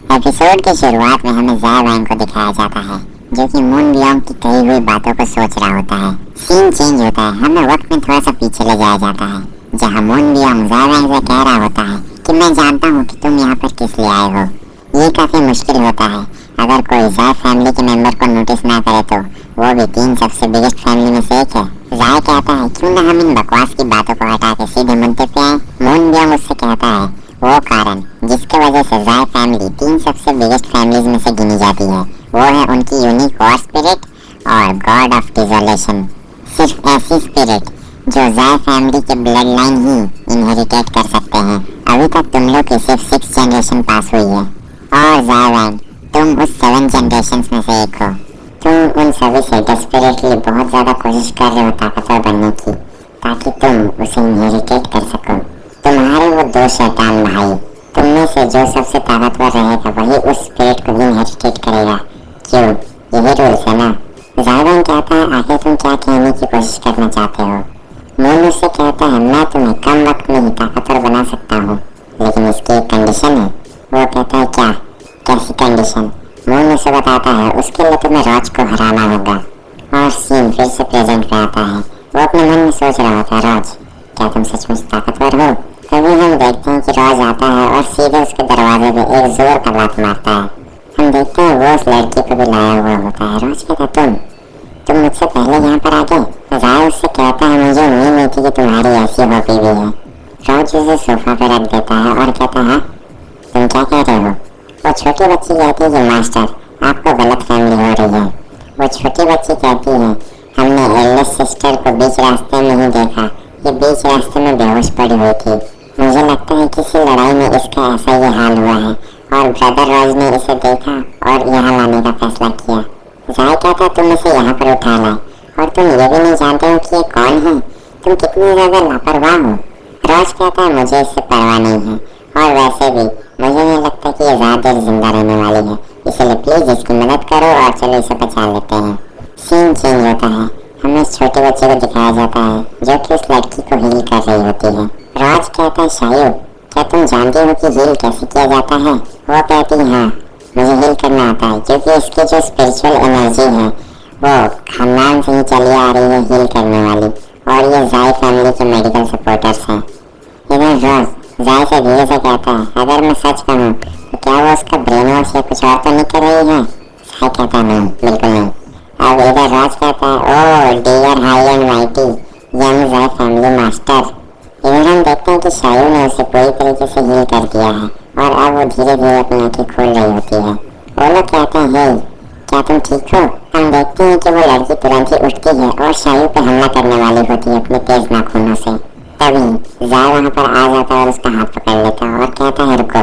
Episode की शुरुआत में हमें ज़ाय वाइन को दिखाया जाता है जो कि मून बियोंग की कही हुई बातों को सोच रहा होता है। सीन चेंज होता है, हमें वक्त में थोड़ा सा पीछे ले जाया जाता है जहां मून बियोंग ज़ाय वाइन से कह रहा होता है कि मैं जानता हूं कि तुम यहाँ पर किस लिए आए हो। ये काफी मुश्किल होता है अगर कोई ज़ाय फैमिली के मेंबर को नोटिस ना करे तो, वो भी 3 सबसे बिगेस्ट फैमिली में से एक है। ज़ाय कहता है क्यों ना हम इन बकवास की बातों को हटा के सीधे मुद्दे पे आए। मून बियोंग उससे कहता है वो कारण जिसके वजह से ज़ाय फैमिली 3 सबसे बिगेस्ट फैमिलीज में से गिनी जाती है वो है उनकी यूनिक वॉर स्पिरिट और गॉड ऑफ डिसोलेशन। सिर्फ ऐसी स्पिरिट जो ज़ाय फैमिली के ब्लड लाइन ही इनहेरिटेट कर सकते हैं। अभी तक तुम लोग की सिर्फ 6 जनरेशन पास हुई है और ज़ाय वाइन तुम उस 7 जनरेशन में से एक हो। तुम उन सभी से डेस्परेटली बहुत ज़्यादा कोशिश कर रहे हो ताकतवर बनने की ताकि तुम उसे इनहेरिटेट कर सको। तुम्हारे वो 2 शैतान भाई, तुम में से जो सबसे ताकतवर रहेगा वही उस स्पिरिट को इनहेरिटेट करेगा। क्यों? यही रूल्स है ना। ज़ाय वाइन कहता है आखिर तुम क्या कहने की कोशिश करना चाहते हो। मून उससे कहता है मैं तुम्हें कम वक्त में ही ताकतवर बना सकता हूँ लेकिन इसकी एक कंडीशन है। वो कहता है क्या? कैसी कंडीशन? मून उसे बताता है उसके लिए तुम्हें रॉज को हराना होगा। और सीन फिर से प्रेजेंट में आता है। वो अपने मन में सोच रहा होता है रॉज क्या तुम सचमुच ताकतवर हो? तभी हम देखते हैं कि रॉज आता है और सीधे उसके दरवाजे पे एक जोर का लात मारता है। हम देखते हैं वो उस लड़की को भी लाया हुआ होता है। रॉज कहता है तुम मुझसे पहले यहाँ पर आ गए। ज़ाय उससे कहता है मुझे उम्मीद नहीं थी कि तुम्हारी ऐसी हॉबी भी है। रॉज उसे सोफा पे रख देता है और कहता है तुम क्या कह रहे हो? वो छोटी बच्ची कहती है कि मास्टर आपको गलत फैमिली हो रही है। वो छोटी बच्ची कहती है हमने एल्डेस्ट सिस्टर को बीच रास्ते में ही देखा, ये बीच रास्ते में बेहोश पड़ी हुई थी। मुझे लगता है किसी लड़ाई में इसका ऐसा ही हाल हुआ है और ब्रदर रॉज ने इसे देखा और यहाँ लाने का फैसला किया। ज़ाय कहता तुम इसे यहाँ पर उठा लाए और तुम ये भी नहीं जानते हो कि ये कौन है। तुम कितनी ज़्यादा लापरवाह हो। रॉज कहता है मुझे इससे परवाह नहीं है और वैसे भी मुझे नहीं लगता कि ये ज़्यादा देर जिंदा रहने वाली है, इसलिए प्लीज़ इसकी मदद करो और चलो इसे बचा लेते हैं। सीन चेंज होता है, हमें इस छोटे बच्चे को दिखाया जाता है जो कि उस लड़की को हील कर रही होती है। रॉज कहता है शायू क्या तुम जानती हो कि हील कैसे किया जाता है? वो कहती है हाँ मुझे हील करना आता है क्योंकि इसकी जो स्पिरिचुअल एनर्जी है वो खानदान से ही चली आ रही है हील करने वाली और ये ज़ाय फैमिली के मेडिकल सपोर्टर्स हैं। इधर रॉज ज़ाय से धीरे से कहता है अगर मैं सच कहूँ तो क्या वो उसका ब्रेन वॉश या कुछ और तो नहीं कर रही है? ज़ाय कहता है नहीं बिल्कुल नहीं। अब इधर रॉज कहता है oh dear high and mighty young ज़ाय फैमिली मास्टर। इधर हम देखते हैं कि शायू ने उसे पूरी तरीके से हील कर दिया है और अब वो धीरे धीरे अपनी आंखें खोल रही होती है। वो लोग कहते हैं हे क्या तुम ठीक हो? हम देखते हैं कि वो लड़की तुरंत ही उठती है और शायू पे हमला करने वाली होती है अपने तेज नाखूनों से। तभी ज़ाय वहाँ पर आ जाता है और उसका हाथ पकड़ लेता है और कहता है रुको।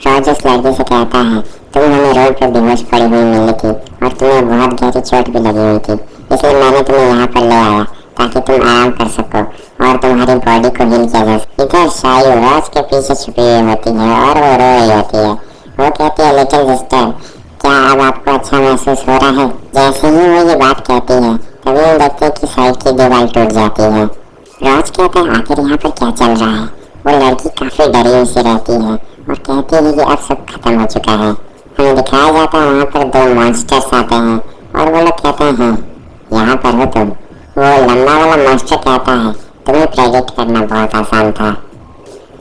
रॉज उस लड़की से कहता है तुम हमें रोड पर बेहोश पड़ी हुई मिली थी और तुम्हें बहुत गहरी चोट भी लगी हुई थी, इसलिए मैंने तुम्हें यहाँ पर ले आया ताकि तुम आराम कर सको और तुम्हारी बॉडी को हील किया जा सके। इधर शायू रॉज के पीछे छुपी हुई होती है और वो रो रही होती है। वो कहती है लिटिल सिस्टर क्या अब आपको अच्छा महसूस हो रहा है? जैसे ही वो ये बात कहती है तभी हम देखते हैं कि साइड की दीवार टूट जाती है। रॉज कहता है आखिर यहाँ पर क्या चल रहा है? वो लड़की काफी डरी हुई सी रहती है और कहती है कि अब सब खत्म हो चुका है। हमें दिखाया जाता है वहाँ पर 2 मॉन्स्टर्स आते हैं और वो लोग कहते हैं यहाँ पर हो तुम। वो लंबा वाला मॉन्स्टर कहता है तुम्हें प्रेडिक्ट करना बहुत आसान था।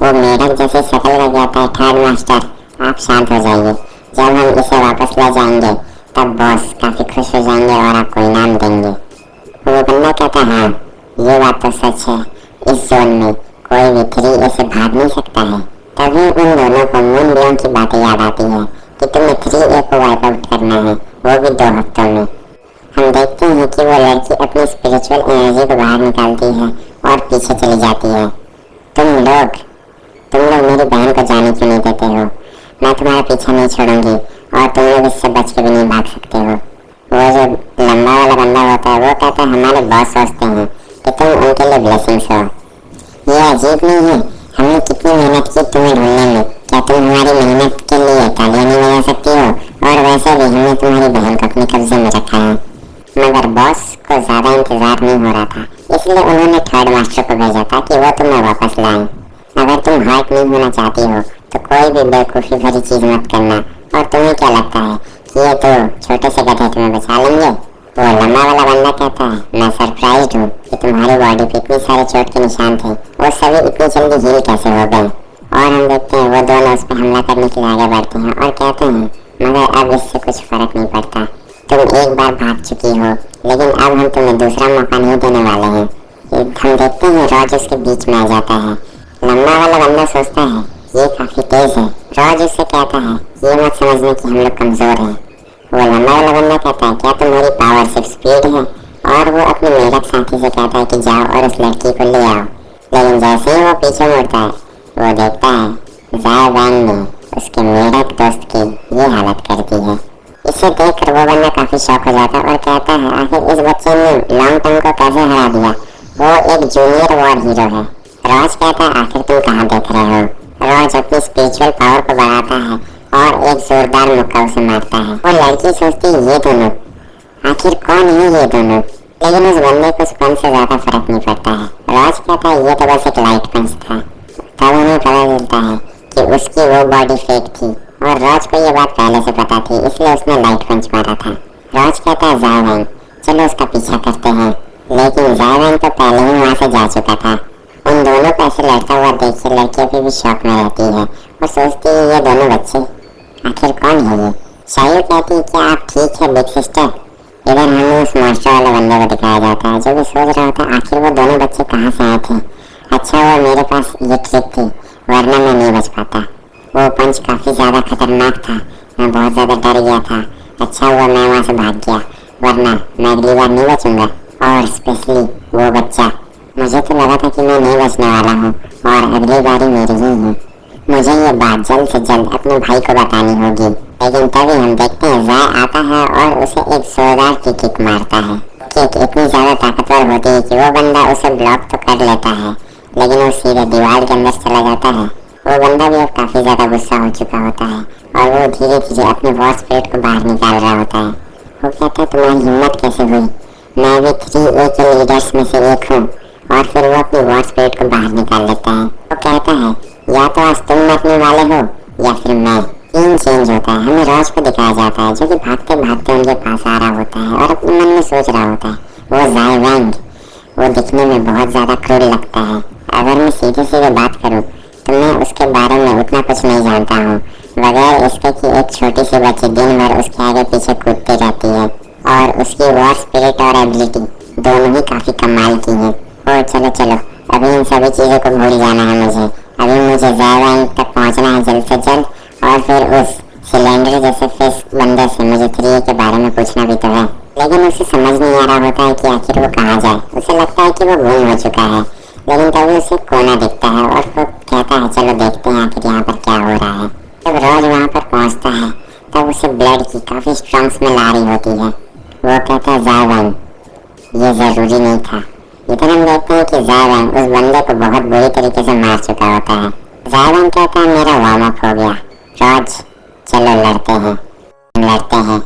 वो मेढक जैसे शक्ल लग जाता है थर्ड मास्टर आप शांत हो जाइए, जब हम इसे वापस ले जाएंगे तब बॉस काफी खुश हो जाएंगे और आपको इनाम देंगे। वो बंदा कहता है हाँ ये बात तो सच है, इस जोन में कोई भी 3 ऐसे भाग नहीं सकता है। तभी उन दोनों को मून बियोंग की बातें याद आती है कि तुम्हें 3A को वाइप आउट करना है वो भी 2 हफ्तों में। हम देखते हैं कि वो लड़की अपनी स्पिरिचुअल एनर्जी को बाहर निकालती है और पीछे चली जाती है। तुम लोग मेरी बहन को जाने क्यों नहीं देते हो? मैं तुम्हारा पीछा नहीं छोड़ूंगी और तुम लोग इससे बच के भी नहीं भाग सकते हो। वो जो लंबा वाला बंदा होता है वो कहता है हमारे बॉस सोचते हैं कि तुम उनके लिए ब्लेसिंग्स हो। ये अजीब नहीं है? हमने कितनी मेहनत की तुम्हें ढूंढने में, क्या तुम हमारी मेहनत के लिए तालियां नहीं बजा सकती हो? और वैसे भी हमने तुम्हारी बहन को अपने कब्जे में रखा है। मगर बॉस को ज्यादा इंतजार नहीं हो रहा था, इसलिए उन्होंने थर्ड मास्टर को भेजा था कि वो तुम्हें वापस लाएं। अगर तुम हर्ट नहीं होना चाहती हो तो कोई भी बेवकूफ़ी भरी चीज़ मत करना तुम्हें क्या लगता है कि ये तो छोटे से गधे तुम्हें बचा लेंगे? वो लंबा वाला बंदा कहता है, मैं सरप्राइज्ड हूँ कि तुम्हारी बॉडी पे इतने सारे चोट के निशान थे, वो सभी इतनी जल्दी हील कैसे हो गए। और हम देखते हैं वो दोनों उस पर हमला करने के लिए आगे बढ़ते हैं और कहते हैं, मगर अब इससे कुछ फर्क नहीं पड़ता, तुम एक बार भाग चुकी हो, लेकिन अब हम तुम्हें दूसरा मौका नहीं देने वाले हैं। हम देखते हैं रॉज उसके बीच में आ जाता है। लंबा वाला बंदा सोचता है ये काफी तेज है। रॉज उससे कहता है ये मत समझने कि हम लोग कमजोर हैं। वो लंबा वाला बंदा कहता है क्या तुम्हारी पावर सिर्फ स्पीड है? और वो अपने मेढक साथी से कहता है कि जाओ और उस लड़की को ले आओ। लेकिन जैसे ही वो पीछे मुड़ता है वो देखता है ज़ाय वैंग ने उसके मेढक दोस्त की ये हालत कर दी है। इसे देखकर वो बंदा काफी शॉक हो जाता है और कहता है आखिर इस बच्चे ने लॉन्ग टर्म को कैसे हरा दिया? वो एक जूनियर वॉर हीरो है। रॉज कहता है आखिर तुम कहाँ देख रहे हो? रॉज अपनी स्पिरिचुअल पावर को बढ़ाता है और एक जोरदार मुक्का उसे मारता है। वो लड़की सोचती है ये दोनों आखिर कौन है ये दोनों, लेकिन उस बंदे को उस पंच से ज्यादा फर्क नहीं पड़ता है। रॉज कहता है ये तो बस एक लाइट पंच था। तब उन्हें पता चलता है कि उसकी वो बॉडी फेक थी और रॉज को ये बात पहले से पता थी, इसलिए उसने लाइट पंच मारा था। रॉज कहता है ज़ाय वैंग चलो उसका पीछा करते हैं, लेकिन ज़ाय वैंग तो पहले ही वहाँ से जा चुका था। उन दोनों को ऐसे लड़ता हुआ देख के लड़कियाँ भी शौक में रहती है और सोचती है ये दोनों बच्चे आखिर कौन है ये। शायू कहती है क्या आप ठीक है बिग सिस्टर? इधर हमें उस मास्टर वाले बंदे को दिखाया जाता है जो भी सोच रहा होता है आखिर वो दोनों बच्चे कहाँ से आए थे। अच्छा हुआ मेरे पास ये ट्रिक थी, वरना मैं नहीं बच पाता। वो पंच काफी ज्यादा खतरनाक था, मैं बहुत ज्यादा डर गया था। अच्छा हुआ मैं वहाँ से भाग गया, वरना मैं अगली बार नहीं बचूंगा। और स्पेशली वो बच्चा, मुझे तो लगा था कि मैं नहीं बचने वाला हूँ और अगली बारी मेरी ही है। मुझे ये बात जल्द से जल्द अपने भाई को बतानी होगी। लेकिन तभी हम देखते हैं ज़ाय आता है और उसे एक जोरदार की किक मारता है। किक इतनी ज्यादा ताकतवर होती है कि वो बंदा उसे ब्लॉक तो कर लेता है, लेकिन वो सीधे दीवार के अंदर चला जाता है। वो बंदा भी अब काफी ज्यादा गुस्सा हो चुका होता है और वो धीरे धीरे अपने वॉर स्पिरिट को बाहर निकाल रहा होता है। वो कहता है तुम्हारी हिम्मत कैसे हुई? मैं भी 3A के लीडर्स में से एक हूँ। और फिर वो अपनी वॉर स्पिरिट को बाहर निकाल लेता है। वो कहता है या तो आज तुम मरने वाले हो या फिर मैं। सीन चेंज होता है, हमें रॉज को दिखाया जाता है जो कि भागते भागते उनके पास आ रहा होता है और अपने मन में सोच रहा होता है वो ज़ाय वैंग वो दिखने में बहुत ज्यादा क्रूर लगता है। अगर मैं सीधे सीधे बात करूँ तो मैं उसके बारे में उतना कुछ नहीं जानता हूँ, बगैर इसके कि एक छोटी सी बच्ची दिन भर उसके आगे पीछे कूदती रहती है और उसकी वॉर स्पिरिट और एबिलिटी दोनों ही काफी कमाल की है। और चलो चलो अभी इन सभी चीज़ों को भूल जाना है मुझे। अभी मुझे ज़ाय वैंग तक पहुँचना है जल्द से जल्द और फिर उस सिलेंडर जैसे फिश बंदे से मुझे 3A के बारे में पूछना भी तो है। लेकिन उसे समझ नहीं आ रहा होता है कि आखिर वो कहाँ जाए। उसे लगता है कि वो गुम हो चुका है, लेकिन तभी उसे कोना दिखता है और वो कहता है चलो देखते हैं आखिर यहाँ पर क्या हो रहा है। जब रॉज वहाँ पर पहुँचता है तब उसे ब्लड की काफी स्ट्रॉन्ग स्मेल आ रही होती है। वो कहता है ज़ाय वैंग ये जरूरी नहीं था। इधर हम देखते हैं कि ज़ाय वैंग उस बंदे को बहुत बुरी तरीके से मार चुका होता है। ज़ाय वैंग कहता है मेरा वार्म अप हो गया, रॉज चलो लड़ते हैं। लड़ते हैं।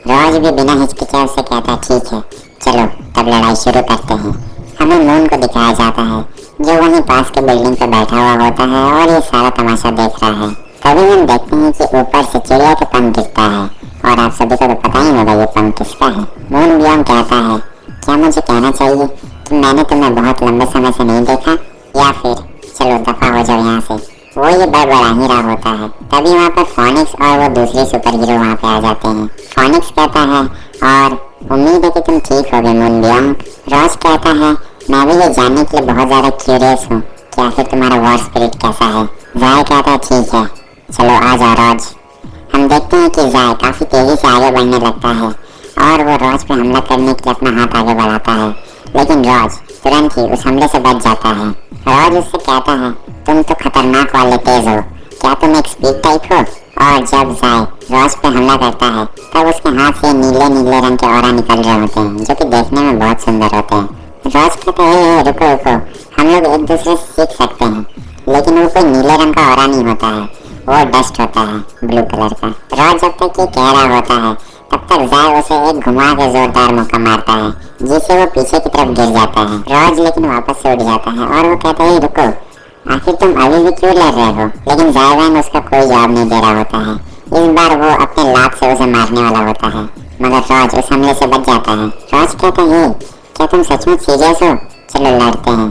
रॉज भी बिना हिचकिचाए उससे कहता है ठीक है चलो तब लड़ाई शुरू करते हैं। हमें मून को दिखाया जाता है जो वहीं पास के बिल्डिंग पर बैठा हुआ होता है और ये सारा तमाशा देख रहा है। तभी हम देखते हैं कि ऊपर से चिड़िया का पंख गिरता है और आप सभी को तो पता ही होगा ये पंख किसका है। मून बियॉन्ड कहता है क्या मुझे कहना चाहिए कि मैंने तुम्हें बहुत लंबे समय से नहीं देखा, या फिर चलो दफा हो जाओ यहाँ से। वो ये बड़बड़ा ही रहा होता है। तभी वहाँ पर फोनिक्स और वो दूसरी सुपर हीरो वहाँ पे आ जाते हैं। फोनिक्स कहता है और उम्मीद है कि तुम ठीक हो गए मून बियॉन्ड। रॉज कहता है मैं भी ये जानने के लिए बहुत ज्यादा क्यूरियस हूँ कि आखिर तुम्हारा वॉर स्पिरिट कैसा है। ज़ाय कहता है ठीक है चलो आ जाओ रॉज। हम देखते हैं कि ज़ाय काफी तेजी से आगे बढ़ने लगता है और वो रॉज पे हमला करने के लिए अपना हाथ आगे बढ़ाता है, लेकिन रॉज तुरंत ही उस हमले से बच जाता है। रॉज उससे कहता है तुम तो खतरनाक वाले तेज हो, क्या तुम एक स्पीड टाइप हो? और जब ज़ाय रॉज पे हमला करता है तब उसके हाथ से नीले नीले रंग के ऑरा निकल रहे होते हैं जो कि देखने में बहुत सुंदर होते हैं। रॉज कहता है रुको रुको हम लोग एक दूसरे से सीख सकते हैं, लेकिन वो कोई नीले रंग का ऑरा नहीं होता है, वो डस्ट होता है ब्लू कलर का। रॉज जब तक ये कह रहा होता है तब तक ज़ाय उसे एक घुमा के जोरदार मुक्का मारता है जिससे वो पीछे की तरफ गिर जाता है। रॉज लेकिन वापस से उठ जाता है और वो कहता है रुको आखिर तुम अभी भी क्यों लड़ रहे हो? लेकिन ज़ाय वैंग उसका कोई जवाब नहीं दे रहा होता है। इस बार वो अपने लात से उसे मारने वाला होता है, मगर रॉज उस हमले से बच जाता है। रॉज कहता है, क्या तुम सचमुच सीरियस हो? चलो लड़ते हैं।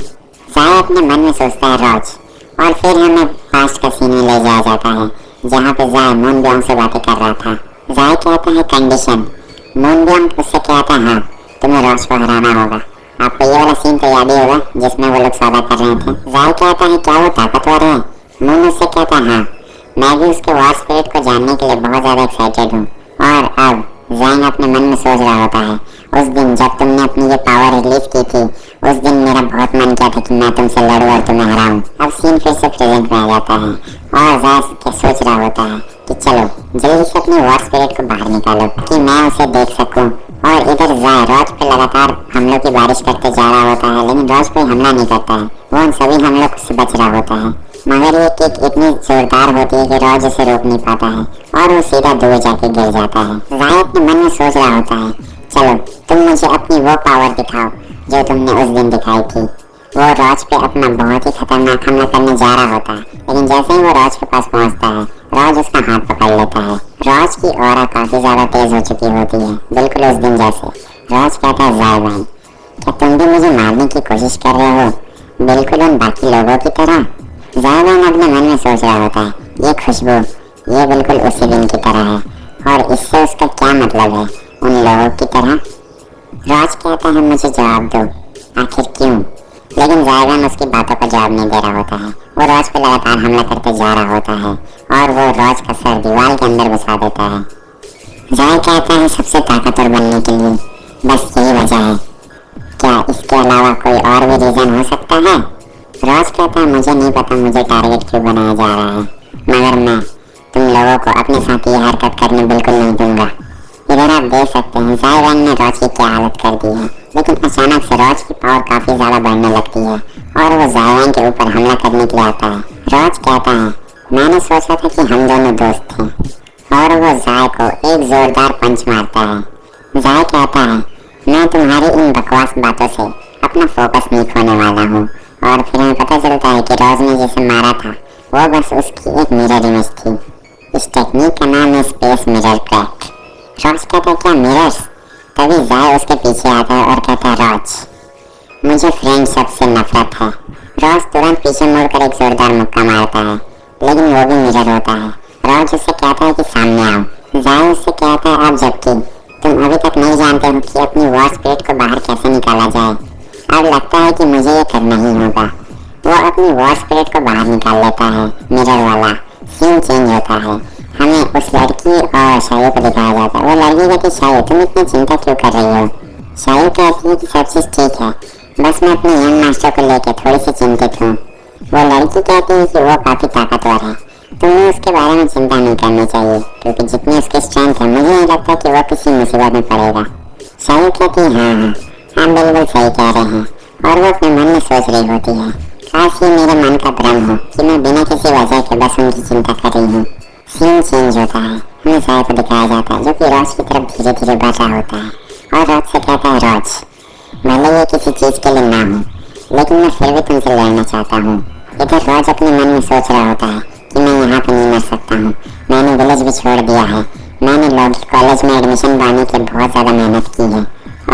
जाय अपने मन में सोचता है रॉज, और फिर हमें पास्ट का सीन में ले जाया जाता है जहाँ पे जाय मूनब्योंग से बातें कर रहा था। जाय कहता है कंडीशन। मूनब्योंग उससे कहता है हाँ, तुम्हें रॉज को हराना होगा। आपको ये वाला सीन तो याद ही होगा जिसमें वो लोग सौदा कर रहे थे। जाय कहता है क्या वो ताकतवर है? मून उससे कहता है हाँ, मैं भी उसके वॉर स्पिरिट को जानने के लिए बहुत ज्यादा एक्साइटेड हूँ। और अब जाइन अपने मन में सोच रहा होता है, उस दिन जब तुमने अपनी ये पावर रिलीज की थी, उस दिन मेरा बहुत मन किया था कि मैं तुमसे लड़ूं और तुम्हें हराऊं। अब सीन फिर से प्रेजेंट में आ जाता है और जाय सोच रहा होता है कि चलो जल्दी से अपनी वॉर स्पिरिट को बाहर निकालो कि मैं उसे देख सकूं। और इधर जाय रॉज पे लगातार हमलों की बारिश करते जा रहा होता है, लेकिन रॉज कोई हमला नहीं करता है। वो उन सभी हमलों से बच रहा होता है, मगर ये किक इतनी जोरदार होती है कि रॉज उसे रोक नहीं पाता है और वो सीधा दूर जाके गिर जाता है। जाय अपने मन में सोच रहा होता है, चलो तुम मुझे अपनी वो पावर दिखाओ जो तुमने उस दिन दिखाई थी। वो रॉज पे अपना बहुत ही खतरनाक हमला करने जा रहा होता है, लेकिन जैसे ही वो रॉज के पास पहुंचता है, रॉज उसका हाथ पकड़ लेता है। रॉज की ऑरा काफी ज्यादा तेज हो चुकी होती है, बिल्कुल उस दिन जैसे। रॉज कहता है, जाय भाई, क्या तुम भी मुझे मारने की कोशिश कर रहे हो, बिल्कुल उन बाकी लोगों की तरह? जायवान अपने मन में सोच रहा होता है, ये खुशबू, ये बिल्कुल उसी दिन की तरह है, और इससे उसका क्या मतलब है, उन लोगों की तरह? राज कहता है, मुझे जवाब दो, आखिर क्यों? लेकिन जायवान उसकी बातों का जवाब नहीं दे रहा होता है। वो राज पे लगातार हमला करते जा रहा होता है और वो राज का सर दीवार के अंदर घुसा देता है। जाय कहता है, सबसे ताकतवर बनने के लिए बस यही वजह है, क्या इसके अलावा कोई और भी रीजन हो सकता है? रॉज कहता है, मुझे नहीं पता मुझे टारगेट क्यों बनाया जा रहा है, मगर मैं तुम लोगों को अपने साथ ये हरकत करने बिल्कुल नहीं दूंगा। इधर आप देख सकते हैं जायवान ने रॉज की क्या हालत कर दी है, लेकिन अचानक से रॉज की पावर काफी ज्यादा बढ़ने लगती है और वो जायवान के ऊपर हमला करने के लिए आता है। रॉज कहता है, मैंने सोचा था कि हम दोनों दोस्त थे, और वो जाय को एक जोरदार पंच मारता है। जाय कहता है, मैं तुम्हारी इन बकवास बातों से अपना फोकस नहीं खोने वाला हूँ। और फिर हमें पता चलता है कि रॉज ने जिसे मारा था वो बस उसकी एक मिरर इमेज थी। इस टेक्निक का नाम है स्पेस मिरर क्रैक। रॉज कहता है, क्या मिरर्स? तभी जाय उसके पीछे आता है और कहता है, रॉज, मुझे फ्रेंडशिप से नफरत है। रॉज तुरंत पीछे मुड़कर एक जोरदार मुक्का मारता है, लेकिन वो भी मिरर होता है। रॉज उससे कहता है कि सामने आओ। जाय उससे कहता है, अब जबकि तुम अभी तक नहीं जानते हो कि अपनी वॉर स्पिरिट को बाहर कैसे निकाला जाए, अब लगता है कि मुझे ये करना ही होगा। वो अपनी वॉर स्पिरिट को बाहर निकाल लेता है। मिरर वाला सीन चेंज होता है, हमें उस लड़की और शायू को दिखाया जाता है। वो लड़की कहती है, शायू तुम इतनी चिंता क्यों कर रही हो? शायू कहती है कि सब चीज ठीक है, बस मैं अपने यंग मास्टर को लेकर थोड़ी सी चिंतित हूँ। वो लड़की कहती है कि वो काफी ताकतवर है, तुम्हें उसके बारे में चिंता नहीं करनी चाहिए, क्योंकि जितनी उसकी स्ट्रेंथ है मुझे नहीं लगता कि वो किसी मुसीबत में पड़ेगा। शायू कहती है, हाँ बिल्कुल सही कह रहे हैं। और वो अपने मन में सोच रही होती है, काश ये मेरे मन का भ्रम हो कि मैं बिना किसी वजह के बस उनकी चिंता कर रही हूँ। सीन चेंज होता है, हमें जाय को दिखाया जाता है जो कि रॉज की तरफ धीरे धीरे बढ़ रहा होता है और रॉज से कहता है, रॉज, भले ये किसी चीज के लिए ना हो, लेकिन मैं फिर भी तुमसे लड़ना चाहता हूँ। इधर रॉज अपने मन में सोच रहा होता है कि मैं यहाँ पे नहीं मर सकता हूँ, मैंने विलेज भी छोड़ दिया है, मैंने लॉगी कॉलेज में एडमिशन पाने के बहुत ज्यादा मेहनत की है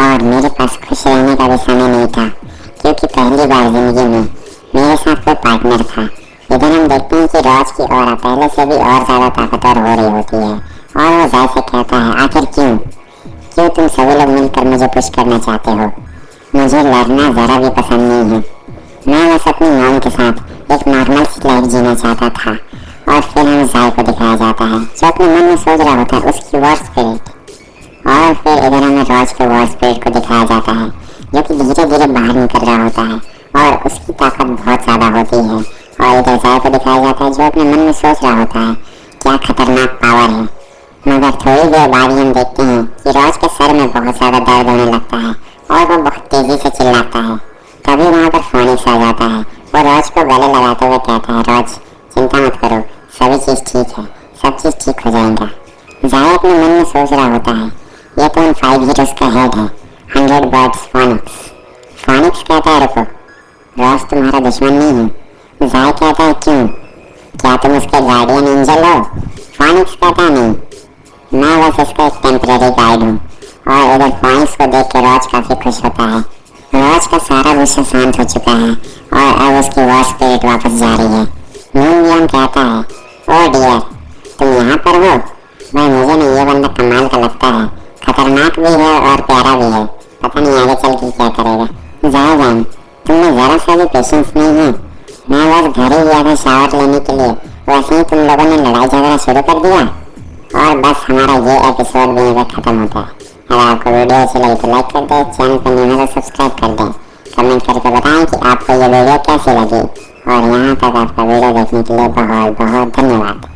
और मेरे पास खुश रहने का भी समय नहीं था, क्योंकि पहली बार जिंदगी में मेरे साथ कोई पार्टनर था। इधर हम देखते हैं कि रॉज की ऑरा पहले से भी और ज्यादा ताकतवर हो रही होती है और वो जाय से कहता है, आखिर क्यों तुम सभी लोग मिलकर मुझे पुश करना चाहते हो? मुझे लड़ना जरा भी पसंद नहीं है, मैं बस अपनी मॉम के साथ एक नॉर्मल सी लाइफ जीना चाहता था। और फिर हमें जाय को दिखाया जाता है जो अपने मन में सोच रहा होता है उसकी वॉर स्पिरिट। और फिर इधर हमें रॉज के वॉर स्पिरिट को दिखाया जाता है जो कि धीरे धीरे बाहर निकल रहा होता है और उसकी ताकत बहुत ज्यादा होती है। और इधर जाय को दिखाया जाता है जो अपने मन में सोच रहा होता है, क्या खतरनाक पावर है। मगर थोड़ी देर बाद ही हम देखते हैं कि रॉज के सर में बहुत ज्यादा दर्द होने लगता है और वो बहुत तेजी से चिल्लाता है। तभी वहाँ पर फोनिक्स आ जाता है। वो रॉज को गले लगाते हुए कहता है, रॉज चिंता मत करो, सभी चीज ठीक है, सब चीज ठीक हो जाएगा। जाय अपने मन में सोच रहा होता है, ये तो उन 5 हीरोज का हेड है, 100 बर्ड्स फोनिक्स। फोनिक्स कहता है, रुको, रॉज तुम्हारा दुश्मन नहीं है। जाय कहता है, क्यों? क्या तुम उसके गार्डियन एंजल हो? फॉनिक्स कहता नहीं, मैं बस इसका एक टेम्परेरी गाइड हूँ। और इधर फॉनिक्स को देख के रॉज काफी खुश होता है। रॉज का सारा गुस्सा शांत हो चुका है और अब उसकी वॉर स्पिरिट वापस जा रही है। मूनबियोम कहता है, ओ डियर, तुम यहाँ पर हो? भाई मुझे नहीं, ये बंदा कमाल का लगता है, खतरनाक भी है और प्यारा भी है। पता नहीं आगे चल के क्या करेगा। ज़ायवान, तुमने जरा सा भी पेशेंस नहीं है। मैं बस घर ही गया था शावर लेने के लिए, वैसे ही तुम लोगों ने लड़ाई झगड़ा शुरू कर दिया और बस हमारा ये एपिसोड भी यहीं खत्म होता है। अगर आपको वीडियो अच्छी लगी तो लाइक कर दें, चैनल पर न्यू है तो सब्सक्राइब कर दें, कमेंट करके बताएं कि आपको ये वीडियो कैसी लगी और यहाँ तक आपका वीडियो देखने के लिए बहुत बहुत धन्यवाद।